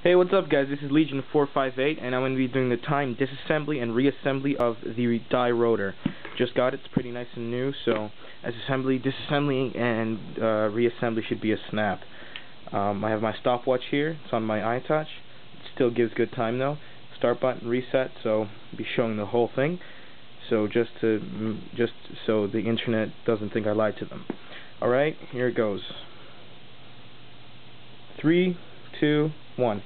Hey, what's up guys, this is Legion458 and I'm going to be doing the time disassembly and reassembly of the die rotor. Just got it, it's pretty nice and new, so as disassembly and reassembly should be a snap. I have my stopwatch here, it's on my iTouch. It still gives good time though. Start button, reset, so I'll be showing the whole thing. So just so the internet doesn't think I lied to them. Alright, here it goes. 3, 2, 1.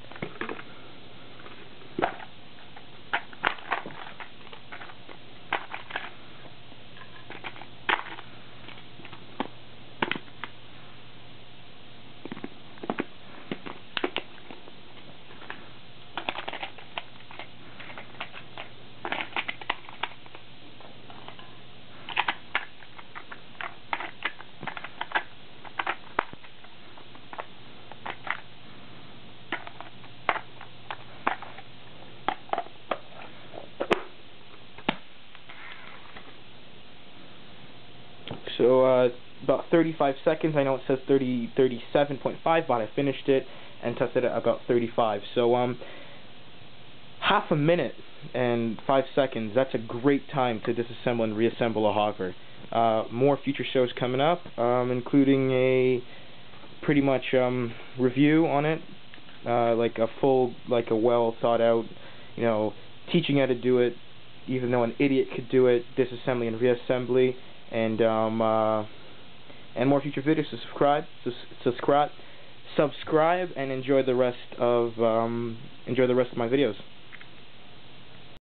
So about 35 seconds. I know it says 37.5, but I finished it and tested it at about 35. So half a minute and 5 seconds. That's a great time to disassemble and reassemble a hopper. More future shows coming up, including a pretty much review on it, like a well thought out, teaching how to do it, even though an idiot could do it. Disassembly and reassembly. And more future videos. So subscribe, and enjoy the rest of my videos.